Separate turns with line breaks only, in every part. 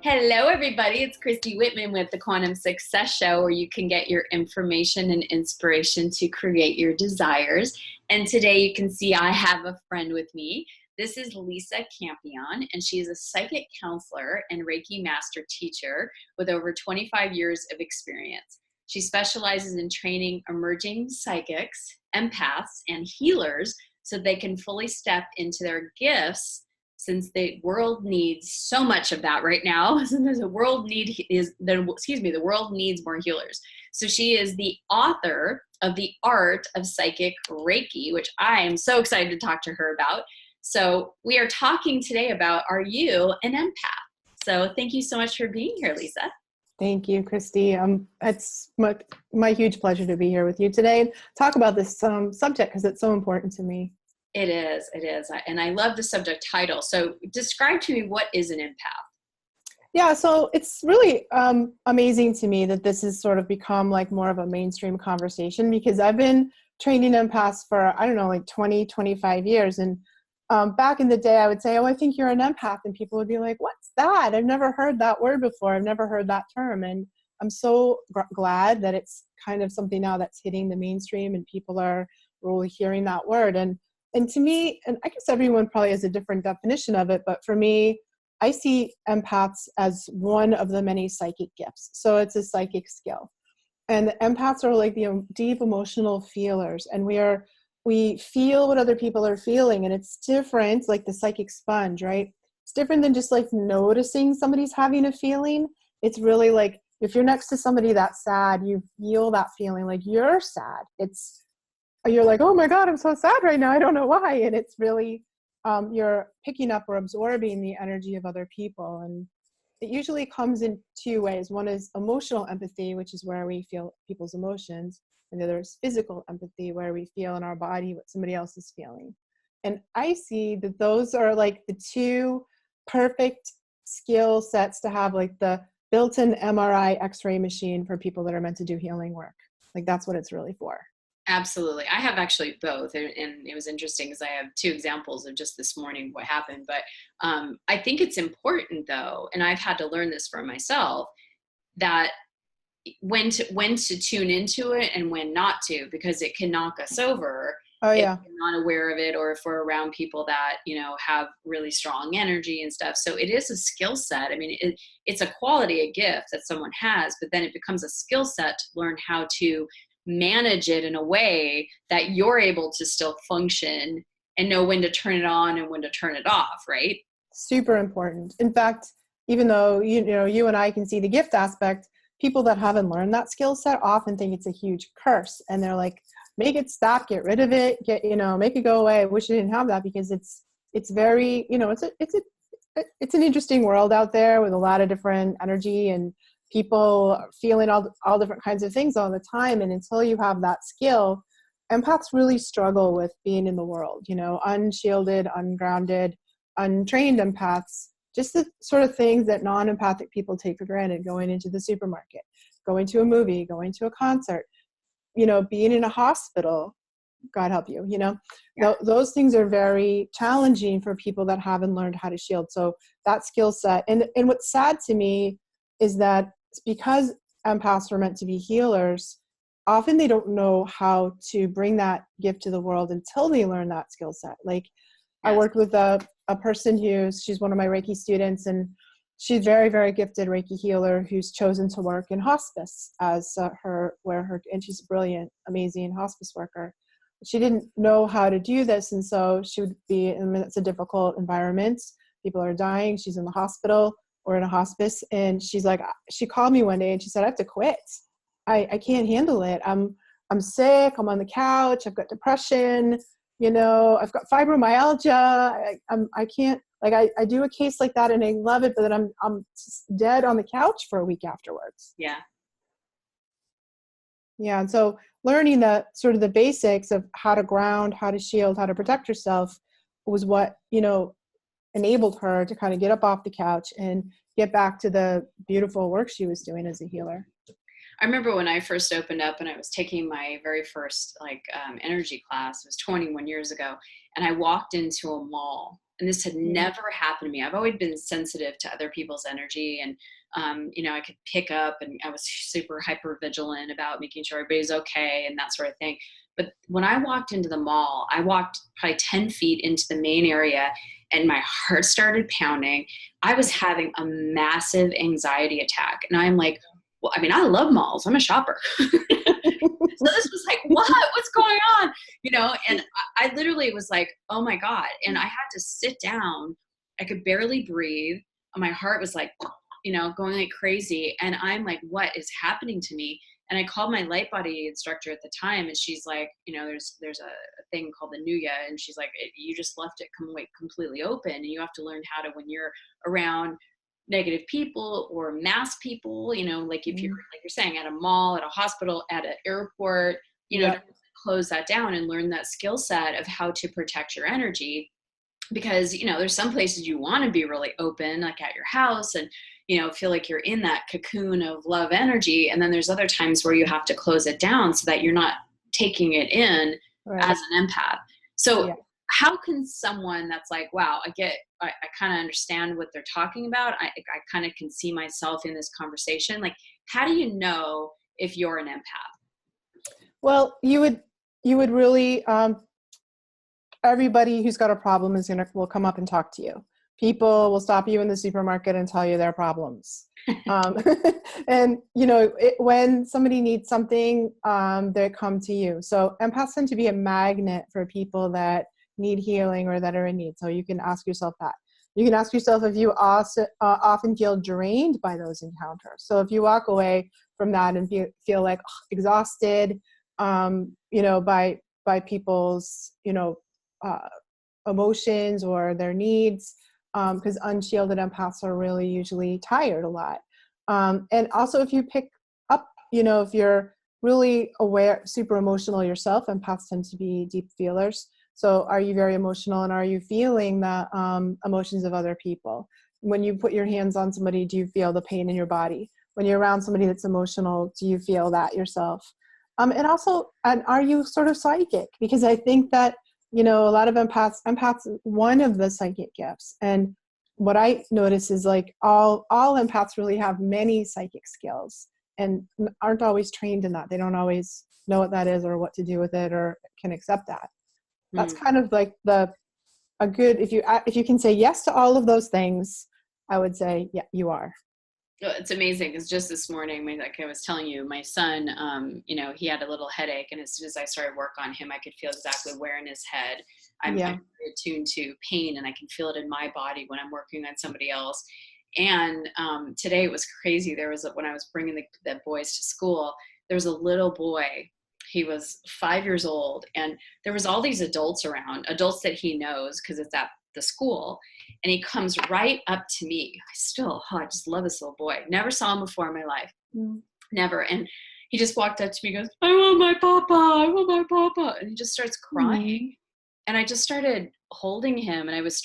Hello, everybody. It's Christy Whitman with the Quantum Success Show, where you can get your information and inspiration to create your desires. And today you can see I have a friend with me. This is Lisa Campion, and she is a psychic counselor and Reiki master teacher with over 25 years of experience. She specializes in training emerging psychics, empaths, and healers so they can fully step into their gifts, since the world needs so much of that right now. The world needs more healers. So she is the author of The Art of Psychic Reiki, which I am so excited to talk to her about. So we are talking today about, are you an empath? So thank you so much for being here, Lisa.
Thank you, Christy. It's my huge pleasure to be here with you today and talk about this subject because it's so important to me.
It is. And I love the subject title. So describe to me, what is an empath?
Yeah, so it's really amazing to me that this has sort of become like more of a mainstream conversation, because I've been training empaths for, 20, 25 years. And back in the day, I would say, oh, I think you're an empath. And people would be like, what's that? I've never heard that word before. I've never heard that term. And I'm so glad that it's kind of something now that's hitting the mainstream and people are really hearing that word. And to me, and I guess everyone probably has a different definition of it, but for me, I see empaths as one of the many psychic gifts. So it's a psychic skill. And the empaths are like the deep emotional feelers. And we feel what other people are feeling. And it's different, like the psychic sponge, right? It's different than just like noticing somebody's having a feeling. It's really like, if you're next to somebody that's sad, you feel that feeling like you're sad. You're like, oh my God, I'm so sad right now. I don't know why. And it's really, you're picking up or absorbing the energy of other people. And it usually comes in two ways. One is emotional empathy, which is where we feel people's emotions. And the other is physical empathy, where we feel in our body what somebody else is feeling. And I see that those are like the two perfect skill sets to have, like the built-in MRI X-ray machine for people that are meant to do healing work. Like that's what it's really for.
Absolutely. I have actually both. And it was interesting because I have two examples of just this morning what happened. But I think it's important, though, and I've had to learn this for myself, that when to tune into it and when not to, because it can knock us over.
Oh, yeah.
If we're not aware of it, or if we're around people that, have really strong energy and stuff. So it is a skill set. I mean, it's a quality, a gift that someone has, but then it becomes a skill set to learn how to manage it in a way that you're able to still function and know when to turn it on and when to turn it off, right?
Super important. In fact, even though you and I can see the gift aspect, people that haven't learned that skill set often think it's a huge curse, and they're like, make it stop, get rid of it, make it go away. I wish I didn't have that, because it's very, it's an interesting world out there with a lot of different energy and people feeling all different kinds of things all the time. And until you have that skill, empaths really struggle with being in the world, unshielded, ungrounded, untrained empaths, just the sort of things that non-empathic people take for granted: going into the supermarket, going to a movie, going to a concert, being in a hospital, God help you,
Yeah.
Those things are very challenging for people that haven't learned how to shield. So that skill set, and what's sad to me is that it's because empaths are meant to be healers, often they don't know how to bring that gift to the world until they learn that skill set. Like, yes. I worked with a person she's one of my Reiki students, and she's very, very gifted Reiki healer who's chosen to work in hospice as and she's a brilliant, amazing hospice worker. She didn't know how to do this, and so she would be, it's a difficult environment. People are dying. She's in the hospital or in a hospice, and she called me one day and she said, I have to quit. I can't handle it. I'm sick. I'm on the couch. I've got depression. I've got fibromyalgia. I can't, I do a case like that and I love it, but then I'm just dead on the couch for a week afterwards.
Yeah.
Yeah. And so learning the sort of the basics of how to ground, how to shield, how to protect yourself was what, enabled her to kind of get up off the couch and get back to the beautiful work she was doing as a healer.
I remember when I first opened up and I was taking my very first energy class, it was 21 years ago. And I walked into a mall, and this had never happened to me. I've always been sensitive to other people's energy, and I could pick up, and I was super hyper vigilant about making sure everybody's okay and that sort of thing. But when I walked into the mall, I walked probably 10 feet into the main area, and my heart started pounding. I was having a massive anxiety attack. And I'm like, well, I mean, I love malls. I'm a shopper. So this was like, what's going on? And I literally was like, oh my God. And I had to sit down. I could barely breathe. My heart was like, going like crazy. And I'm like, what is happening to me? And I called my light body instructor at the time, and she's like, there's a thing called the Nuya, and she's like, you just left it completely open, and you have to learn how to, when you're around negative people or mass people, like if you're, like you're saying, at a mall, at a hospital, at an airport, to close that down and learn that skill set of how to protect your energy. Because, there's some places you want to be really open, like at your house, and feel like you're in that cocoon of love energy. And then there's other times where you have to close it down so that you're not taking it in as an empath. So how can someone that's like, wow, I kind of understand what they're talking about. I kind of can see myself in this conversation. Like, how do you know if you're an empath?
Well, you would really, everybody who's got a problem will come up and talk to you. People will stop you in the supermarket and tell you their problems. And, when somebody needs something, they come to you. So empaths tend to be a magnet for people that need healing or that are in need. So you can ask yourself that. You can ask yourself if you also, often feel drained by those encounters. So if you walk away from that and feel like exhausted, by people's, emotions or their needs, because unshielded empaths are really usually tired a lot. And also if you pick up, if you're really aware, super emotional yourself, empaths tend to be deep feelers. So are you very emotional, and are you feeling the emotions of other people? When you put your hands on somebody, do you feel the pain in your body? When you're around somebody that's emotional, do you feel that yourself? And also, are you sort of psychic? Because I think that, a lot of empaths, one of the psychic gifts. And what I notice is like all empaths really have many psychic skills and aren't always trained in that. They don't always know what that is or what to do with it or can accept that. That's kind of like if you can say yes to all of those things, I would say, yeah, you are.
It's amazing because just this morning, like I was telling you, my son, he had a little headache, and as soon as I started work on him, I could feel exactly where in his head. I'm very attuned to pain, and I can feel it in my body when I'm working on somebody else. And today it was crazy. When I was bringing the boys to school, there was a little boy. He was 5 years old, and there was all these adults around, adults that he knows because it's at the school. And he comes right up to me. I just love this little boy. Never saw him before in my life. Never. And he just walked up to me and goes, I want my papa. I want my papa. And he just starts crying. And I just started holding him, and I was,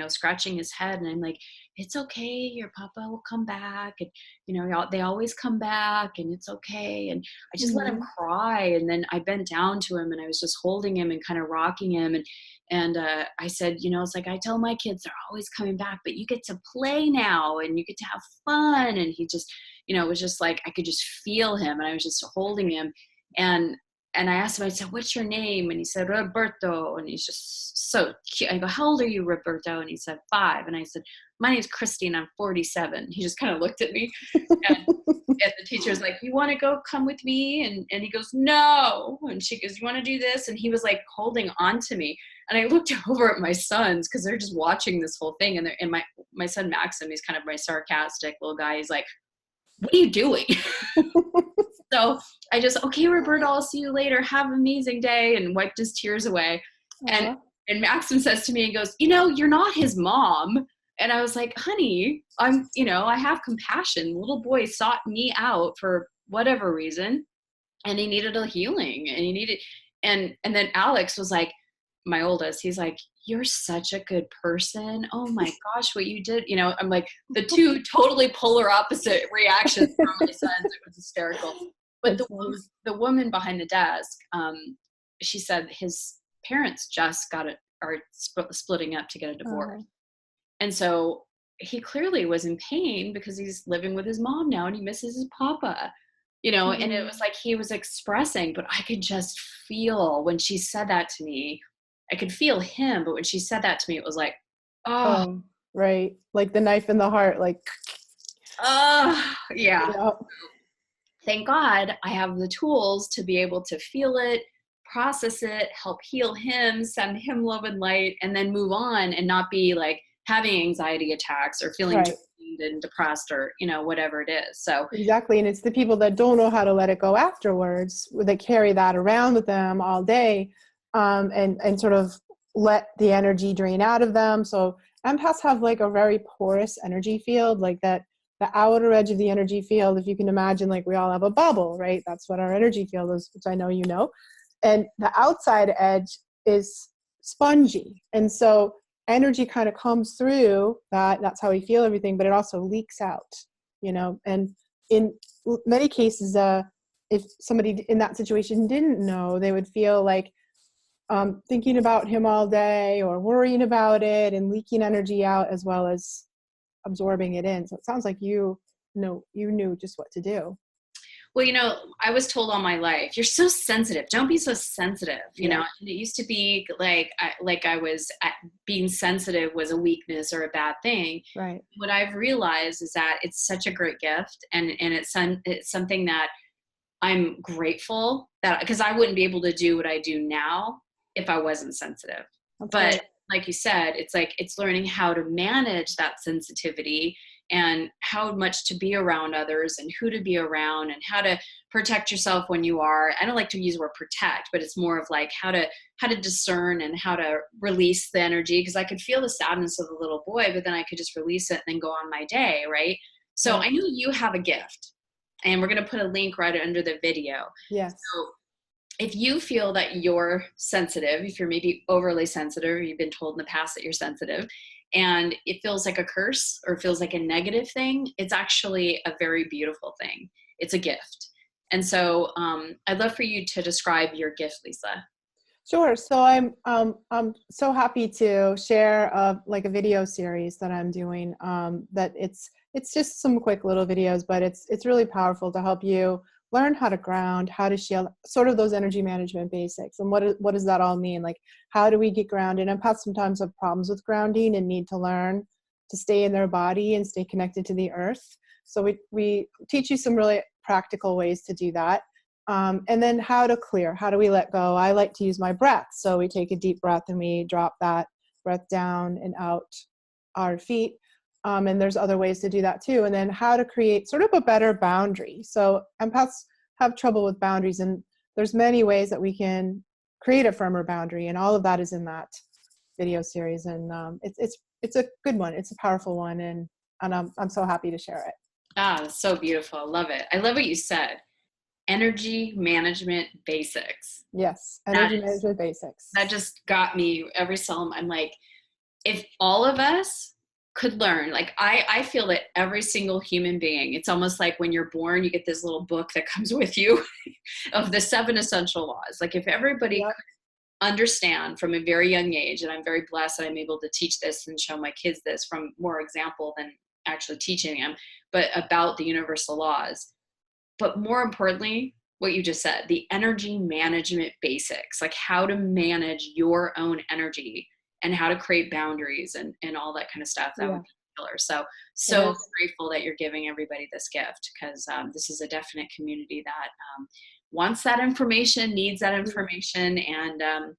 scratching his head, and I'm like, it's okay. Your papa will come back. And, they always come back, and it's okay. And I just let him cry. And then I bent down to him, and I was just holding him and kind of rocking him. And I said, it's like, I tell my kids they're always coming back, but you get to play now and you get to have fun. And he just, it was just like, I could just feel him, and I was just holding him. And I asked him, I said, what's your name? And he said, Roberto. And he's just so cute. I go, how old are you, Roberto? And he said, 5. And I said, my name's Christy, and I'm 47. He just kind of looked at me. And the teacher's like, you want to come with me? And he goes, no. And she goes, you want to do this? And he was like holding on to me. And I looked over at my sons because they're just watching this whole thing. And my son, Maxim, he's kind of my sarcastic little guy. He's like, what are you doing? So I just, okay, Roberto, I'll see you later. Have an amazing day, and wiped his tears away. And Maxim says to me, he goes, you're not his mom. And I was like, honey, I have compassion. The little boy sought me out for whatever reason, and he needed a healing, and and then Alex was like, my oldest, he's like, you're such a good person. Oh my gosh, what you did. I'm like the two totally polar opposite reactions from my sons. It was hysterical. But the woman behind the desk, she said his parents just are splitting up to get a divorce. And so he clearly was in pain because he's living with his mom now and he misses his papa, and it was like he was expressing, but I could just feel when she said that to me, I could feel him, but when she said that to me, it was like, oh,
right. Like the knife in the heart, like,
yeah. Thank God I have the tools to be able to feel it, process it, help heal him, send him love and light, and then move on and not be like having anxiety attacks or feeling drained and depressed or, whatever it is. So
exactly. And it's the people that don't know how to let it go afterwards, that carry that around with them all day, and sort of let the energy drain out of them. So empaths have like a very porous energy field, like that. The outer edge of the energy field, if you can imagine, like we all have a bubble, right? That's what our energy field is, which I know you know. And the outside edge is spongy. And so energy kind of comes through that. That's how we feel everything, but it also leaks out, And in many cases, if somebody in that situation didn't know, they would feel like thinking about him all day or worrying about it and leaking energy out as well as absorbing it in. So it sounds like you knew just what to do.
Well, I was told all my life, you're so sensitive. Don't be so sensitive. And it used to be like being sensitive was a weakness or a bad thing.
Right.
What I've realized is that it's such a great gift, and it's something that I'm grateful that, because I wouldn't be able to do what I do now if I wasn't sensitive.
That's
but
right.
Like you said, it's learning how to manage that sensitivity and how much to be around others and who to be around and how to protect yourself when you are. I don't like to use the word protect, but it's more of like how to discern and how to release the energy, because I could feel the sadness of the little boy, but then I could just release it and then go on my day, right? So I know you have a gift, and we're going to put a link right under the video.
Yes.
So if you feel that you're sensitive, if you're maybe overly sensitive, or you've been told in the past that you're sensitive, and it feels like a curse or feels like a negative thing, it's actually a very beautiful thing. It's a gift. And so I'd love for you to describe your gift, Lisa.
Sure. So I'm so happy to share a video series that I'm doing. That it's just some quick little videos, but it's really powerful to help you learn how to ground, how to shield, sort of those energy management basics. And what does that all mean? Like, how do we get grounded? Empaths sometimes have problems with grounding and need to learn to stay in their body and stay connected to the earth. So we teach you some really practical ways to do that. And then how to clear, how do we let go? I like to use my breath. So we take a deep breath and we drop that breath down and out our feet. And there's other ways to do that too. And then how to create sort of a better boundary. So empaths have trouble with boundaries, and there's many ways that we can create a firmer boundary. And all of that is in that video series. And it's a good one. It's a powerful one. And I'm so happy to share it.
Ah, that's so beautiful. I love it. I love what you said. Energy management basics.
Yes. Energy management basics.
That just got me every cell. I'm like, if all of us could learn, like I feel that every single human being, it's almost like when you're born, you get this little book that comes with you of the 7 essential laws. Like if everybody could understand from a very young age, and I'm very blessed that I'm able to teach this and show my kids this from more example than actually teaching them, but about the universal laws. But more importantly, what you just said, the energy management basics, like how to manage your own energy and how to create boundaries and all that kind of stuff. That would be killer. So grateful that you're giving everybody this gift, because this is a definite community that wants that information, needs that information, and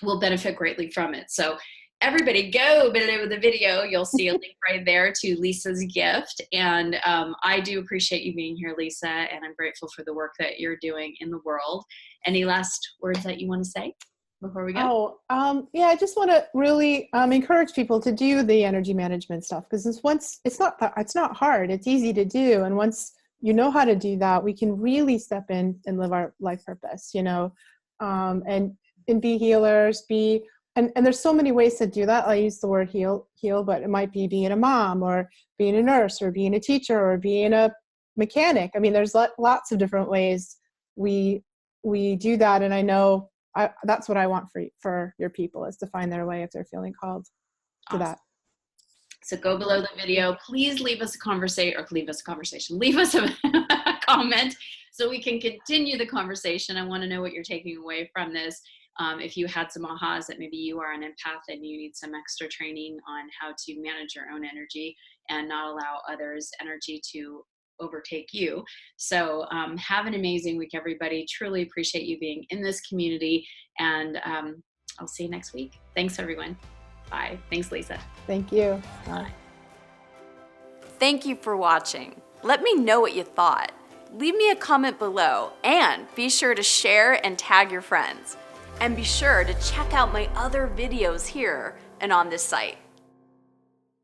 will benefit greatly from it. So everybody go below the video. You'll see a link right there to Lisa's gift. And I do appreciate you being here, Lisa, and I'm grateful for the work that you're doing in the world. Any last words that you want to say before we go?
I just want to really encourage people to do the energy management stuff, because it's not hard. It's easy to do. And once you know how to do that, we can really step in and live our life purpose, and be healers, be and there's so many ways to do that. I use the word heal, but it might be being a mom or being a nurse or being a teacher or being a mechanic. I mean, there's lots of different ways we do that. And I know that's what I want for your people, is to find their way if they're feeling called to that.
So go below the video. Please leave us a comment so we can continue the conversation. I want to know what you're taking away from this. If you had some ahas that maybe you are an empath and you need some extra training on how to manage your own energy and not allow others' energy to overtake you. So have an amazing week, everybody. Truly appreciate you being in this community, and I'll see you next week. Thanks, everyone. Bye. Thanks, Lisa.
Thank you.
Bye. Thank you for watching. Let me know what you thought. Leave me a comment below, and be sure to share and tag your friends. And be sure to check out my other videos here and on this site.